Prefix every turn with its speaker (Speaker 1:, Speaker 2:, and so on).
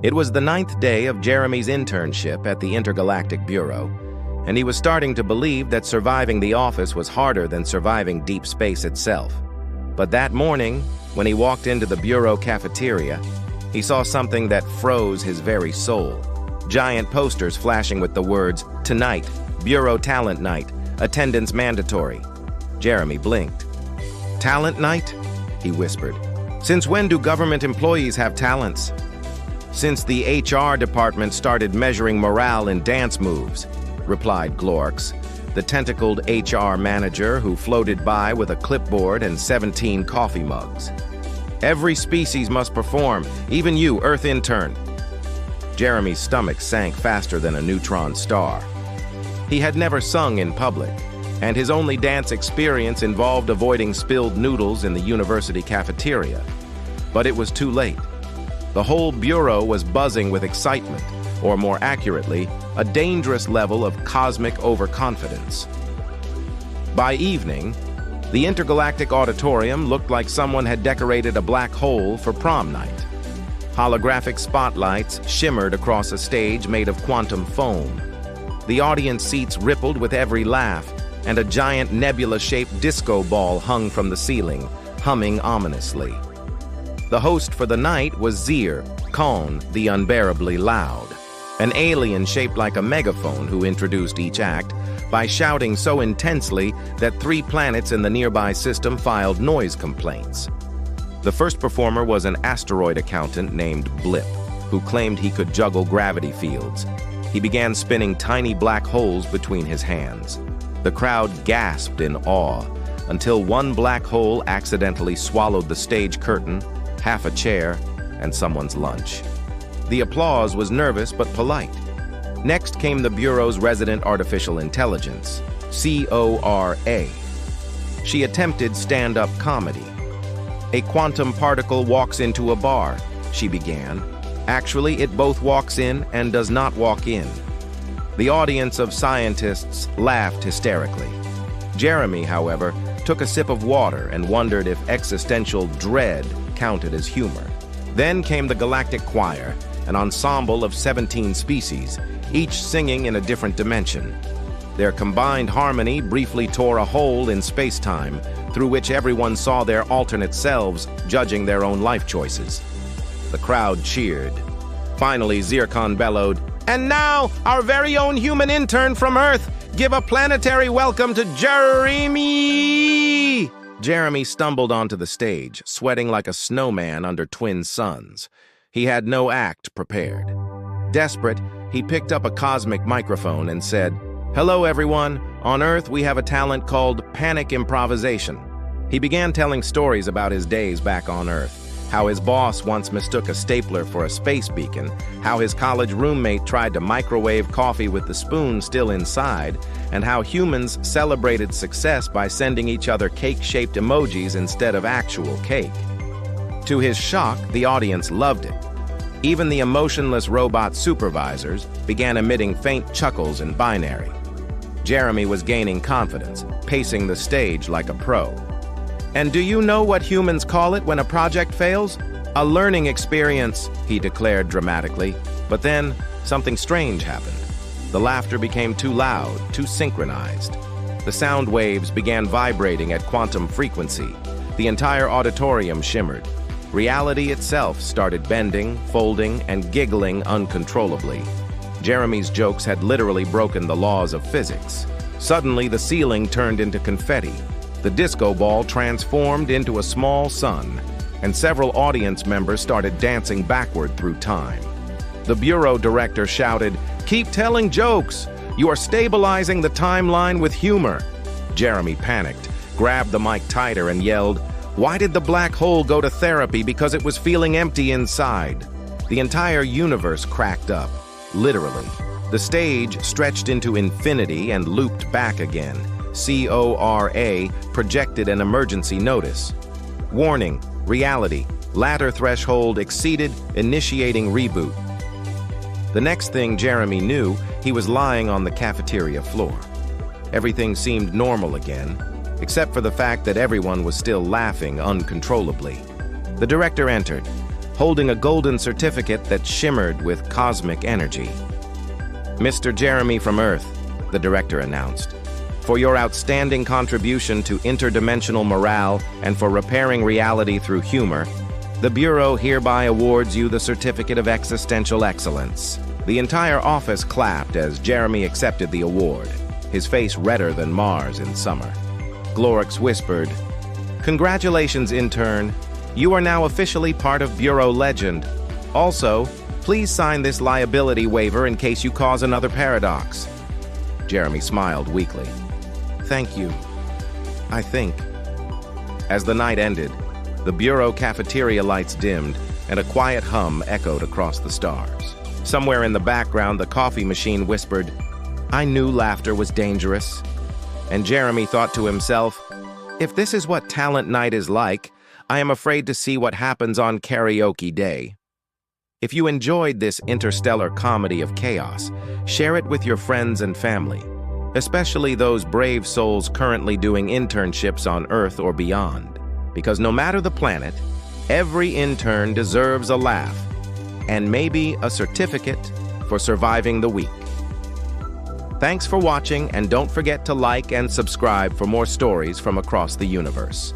Speaker 1: It was the 9th day of Jeremy's internship at the Intergalactic Bureau, and he was starting to believe that surviving the office was harder than surviving deep space itself. But that morning, when he walked into the Bureau cafeteria, he saw something that froze his very soul. Giant posters flashing with the words, "Tonight, Bureau Talent Night, attendance mandatory." Jeremy blinked. "Talent night?" he whispered. "Since when do government employees have talents?" "Since the HR department started measuring morale in dance moves," replied Glorx, the tentacled HR manager who floated by with a clipboard and 17 coffee mugs. "Every species must perform, even you, Earth intern." Jeremy's stomach sank faster than a neutron star. He had never sung in public, and his only dance experience involved avoiding spilled noodles in the university cafeteria. But it was too late. The whole bureau was buzzing with excitement, or more accurately, a dangerous level of cosmic overconfidence. By evening, the intergalactic auditorium looked like someone had decorated a black hole for prom night. Holographic spotlights shimmered across a stage made of quantum foam. The audience seats rippled with every laugh, and a giant nebula-shaped disco ball hung from the ceiling, humming ominously. The host for the night was Zir, Khan, the unbearably loud, an alien shaped like a megaphone who introduced each act by shouting so intensely that 3 planets in the nearby system filed noise complaints. The first performer was an asteroid accountant named Blip, who claimed he could juggle gravity fields. He began spinning tiny black holes between his hands. The crowd gasped in awe until one black hole accidentally swallowed the stage curtain, half a chair, and someone's lunch. The applause was nervous but polite. Next came the Bureau's resident artificial intelligence, CORA. She attempted stand-up comedy. "A quantum particle walks into a bar," she began. "Actually, it both walks in and does not walk in." The audience of scientists laughed hysterically. Jeremy, however, took a sip of water and wondered if existential dread counted as humor. Then came the Galactic Choir, an ensemble of 17 species, each singing in a different dimension. Their combined harmony briefly tore a hole in space-time, through which everyone saw their alternate selves judging their own life choices. The crowd cheered. Finally, Zircon bellowed, "And now, our very own human intern from Earth! Give a planetary welcome to Jeremy!" Jeremy stumbled onto the stage, sweating like a snowman under twin suns. He had no act prepared. Desperate, he picked up a cosmic microphone and said, "Hello, everyone. On Earth, we have a talent called panic improvisation." He began telling stories about his days back on Earth, how his boss once mistook a stapler for a space beacon, how his college roommate tried to microwave coffee with the spoon still inside, and how humans celebrated success by sending each other cake-shaped emojis instead of actual cake. To his shock, the audience loved it. Even the emotionless robot supervisors began emitting faint chuckles in binary. Jeremy was gaining confidence, pacing the stage like a pro. "And do you know what humans call it when a project fails? A learning experience," he declared dramatically. But then, something strange happened. The laughter became too loud, too synchronized. The sound waves began vibrating at quantum frequency. The entire auditorium shimmered. Reality itself started bending, folding, and giggling uncontrollably. Jeremy's jokes had literally broken the laws of physics. Suddenly, the ceiling turned into confetti. The disco ball transformed into a small sun, and several audience members started dancing backward through time. The bureau director shouted, "Keep telling jokes! You are stabilizing the timeline with humor." Jeremy panicked, grabbed the mic tighter, and yelled, "Why did the black hole go to therapy? Because it was feeling empty inside." The entire universe cracked up, literally. The stage stretched into infinity and looped back again. CORA projected an emergency notice. "Warning, reality, ladder threshold exceeded, initiating reboot." The next thing Jeremy knew, he was lying on the cafeteria floor. Everything seemed normal again, except for the fact that everyone was still laughing uncontrollably. The director entered. holding a golden certificate that shimmered with cosmic energy. "Mr. Jeremy from Earth," the director announced, "for your outstanding contribution to interdimensional morale and for repairing reality through humor, the Bureau hereby awards you the Certificate of Existential Excellence." The entire office clapped as Jeremy accepted the award, his face redder than Mars in summer. Glorix whispered, "Congratulations, intern. You are now officially part of Bureau legend. Also, please sign this liability waiver in case you cause another paradox." Jeremy smiled weakly. "Thank you. I think." As the night ended, the Bureau cafeteria lights dimmed and a quiet hum echoed across the stars. Somewhere in the background, the coffee machine whispered, "I knew laughter was dangerous." And Jeremy thought to himself, "If this is what talent night is like, I am afraid to see what happens on karaoke day." If you enjoyed this interstellar comedy of chaos, share it with your friends and family, especially those brave souls currently doing internships on Earth or beyond. Because no matter the planet, every intern deserves a laugh and maybe a certificate for surviving the week. Thanks for watching, and don't forget to like and subscribe for more stories from across the universe.